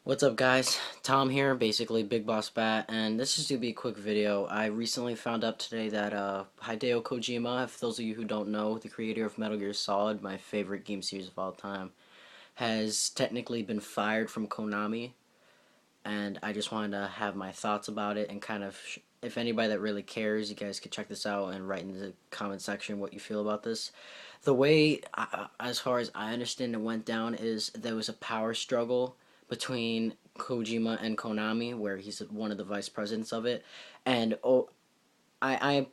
What's up, guys? Tom here, basically Big Boss Bat, and this is gonna be a quick video. I recently found out today that Hideo Kojima, if those of you who don't know, the creator of Metal Gear Solid, my favorite game series of all time, has technically been fired from Konami, and I just wanted to have my thoughts about it and kind of, if anybody that really cares, you guys could check this out and write in the comment section what you feel about this. The way, as far as I understand it went down, is there was a power struggle between Kojima and Konami, where he's one of the vice presidents of it, and I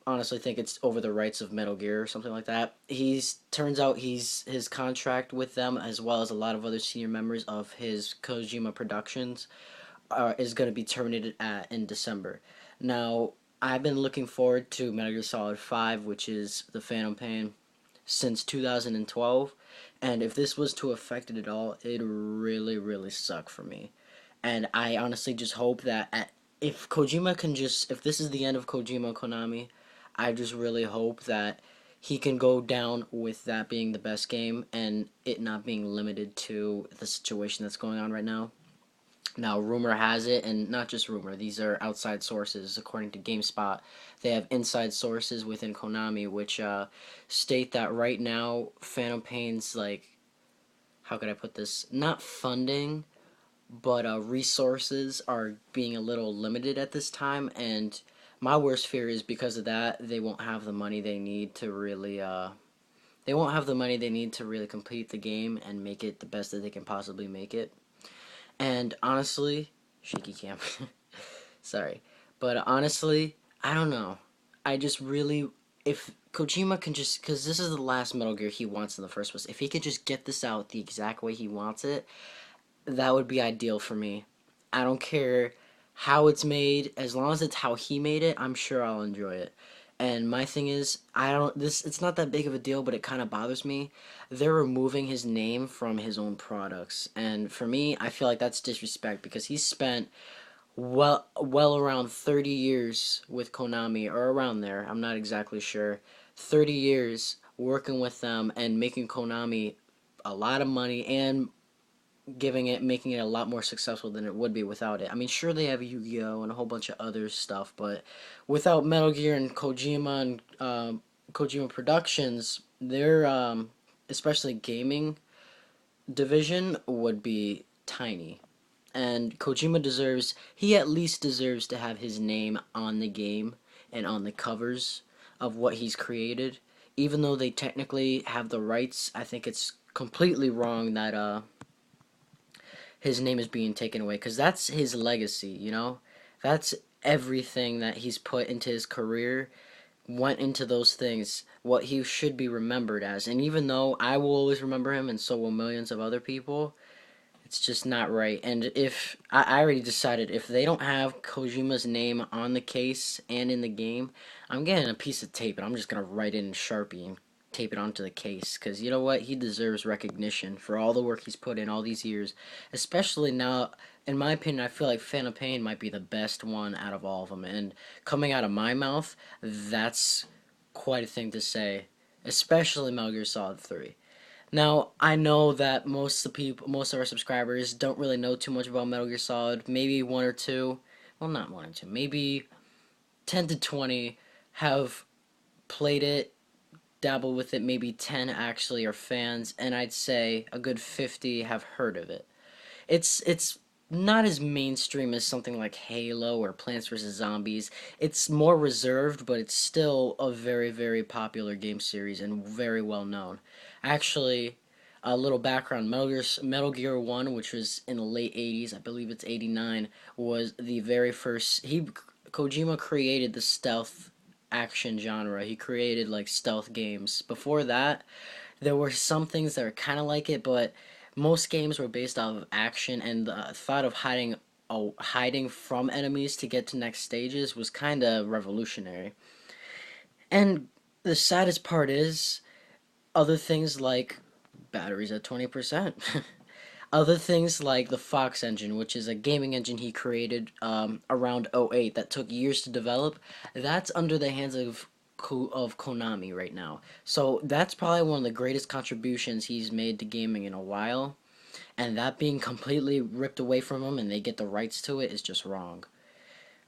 honestly think it's over the rights of Metal Gear or something like that. He's turns out his contract with them, as well as a lot of other senior members of his Kojima Productions, is going to be terminated in December. Now, I've been looking forward to Metal Gear Solid 5, which is the Phantom Pain, since 2012, and if this was to affect it at all, it'd really suck for me. And I honestly just hope that if Kojima can just, if this is the end of Kojima Konami, I just really hope that he can go down with that being the best game and it not being limited to the situation that's going on right now. Now, rumor has it, and not just rumor, these are outside sources. According to GameSpot, they have inside sources within Konami which state that right now, Phantom Pain's, like, how could I put this? Not funding, but resources are being a little limited at this time, and my worst fear is because of that, they won't have the money they need to really, they won't have the money they need to really complete the game and make it the best that they can possibly make it. And honestly, shaky cam. Sorry. But honestly, I don't know. I just really, if Kojima can just, because this is the last Metal Gear he wants in the first place, if he could just get this out the exact way he wants it, that would be ideal for me. I don't care how it's made, as long as it's how he made it, I'm sure I'll enjoy it. And my thing is, I don't this it's not that big of a deal, but it kind of bothers me. They're removing his name from his own products. And for me, I feel like that's disrespect because he spent well around 30 years with Konami or around there. I'm not exactly sure. 30 years working with them and making Konami a lot of money and making it a lot more successful than it would be without it. I mean, sure they have Yu-Gi-Oh and a whole bunch of other stuff, but without Metal Gear and Kojima Productions, their especially gaming division would be tiny. And Kojima deserves, he at least deserves to have his name on the game and on the covers of what he's created. Even though they technically have the rights, I think it's completely wrong that his name is being taken away, because that's his legacy, you know? That's everything that he's put into his career went into those things, what he should be remembered as. And even though I will always remember him and so will millions of other people, it's just not right. And if I already decided, if they don't have Kojima's name on the case and in the game, I'm getting a piece of tape and I'm just gonna write it in Sharpie and tape it onto the case, because you know what, he deserves recognition for all the work he's put in all these years, especially now. In my opinion, I feel like Phantom Pain might be the best one out of all of them, and coming out of my mouth, that's quite a thing to say, especially Metal Gear Solid 3. Now, I know that most of our subscribers don't really know too much about Metal Gear Solid. Maybe one or two, well, not one or two, maybe 10 to 20 have played it, dabbled with it. Maybe 10 actually are fans, and I'd say a good 50 have heard of it. It's not as mainstream as something like Halo or Plants vs Zombies. It's more reserved, but it's still a very popular game series and very well known. Actually, a little background: Metal Gear 1, which was in the late 80s, I believe it's 89, was the very first. Kojima created the stealth action genre. He created like stealth games. Before that, there were some things that were kind of like it, but most games were based off of action, and the thought of hiding from enemies to get to next stages was kind of revolutionary. And the saddest part is other things like batteries at 20%. Other things like the Fox engine, which is a gaming engine he created around '08 that took years to develop, that's under the hands of Konami right now. So that's probably one of the greatest contributions he's made to gaming in a while. and that being completely ripped away from them and they get the rights to it is just wrong.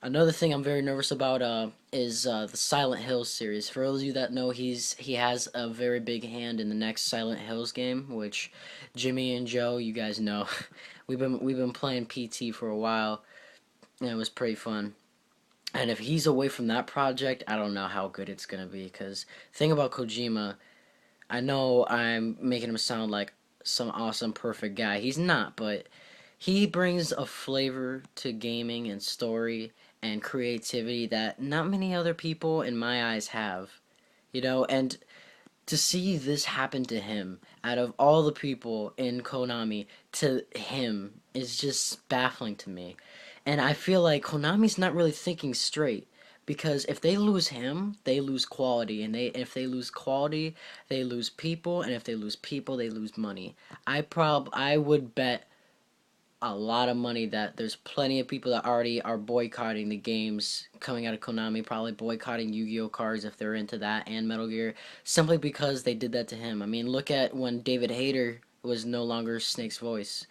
Another thing I'm very nervous about is the Silent Hills series. For those of you that know, he has a very big hand in the next Silent Hills game, which Jimmy and Joe, you guys know, we've been playing PT for a while, and it was pretty fun. And if he's away from that project, I don't know how good it's gonna be. Cause thing about Kojima, I know I'm making him sound like some awesome, perfect guy. He's not, but he brings a flavor to gaming and story and creativity that not many other people in my eyes have. And to see this happen to him, out of all the people in Konami, to him is just baffling to me. And I feel like Konami's not really thinking straight. Because if they lose him, they lose quality, and if they lose quality, they lose people, and if they lose people, they lose money. I would bet a lot of money that there's plenty of people that already are boycotting the games coming out of Konami, probably boycotting Yu-Gi-Oh cards if they're into that and Metal Gear, simply because they did that to him. I mean, look at when David Hayter was no longer Snake's voice.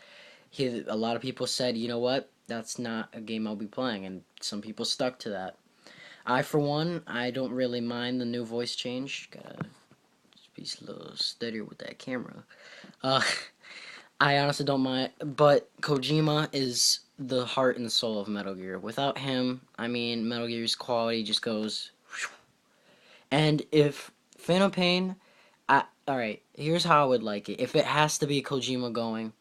A lot of people said, you know what, that's not a game I'll be playing, and some people stuck to that. I, for one, I don't really mind the new voice change. Gotta just be a little steadier with that camera. Uh, I honestly don't mind, but Kojima is the heart and soul of Metal Gear. Without him, I mean, Metal Gear's quality just goes. And if Phantom Pain, alright, here's how I would like it. If it has to be Kojima going,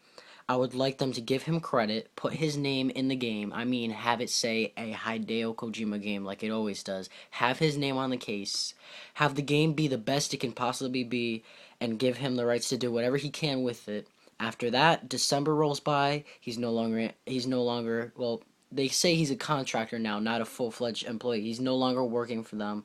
I would like them to give him credit, put his name in the game. I mean, have it say a Hideo Kojima game like it always does. Have his name on the case. Have the game be the best it can possibly be, and give him the rights to do whatever he can with it. After that, December rolls by. He's no longer. Well, they say he's a contractor now, not a full-fledged employee. He's no longer working for them.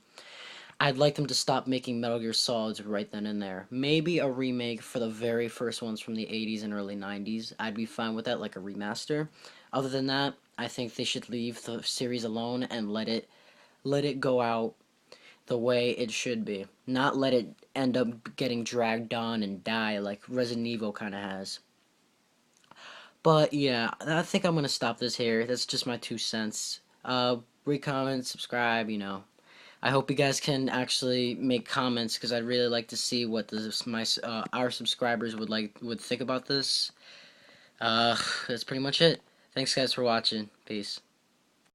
I'd like them to stop making Metal Gear Solids right then and there. Maybe a remake for the very first ones from the 80s and early 90s. I'd be fine with that, like a remaster. Other than that, I think they should leave the series alone and let it go out the way it should be. Not let it end up getting dragged on and die like Resident Evil kind of has. But yeah, I think I'm gonna stop this here. That's just my 2 cents. Rate, comment, subscribe. I hope you guys can actually make comments because I'd really like to see what our subscribers would think about this. That's pretty much it. Thanks guys for watching. Peace.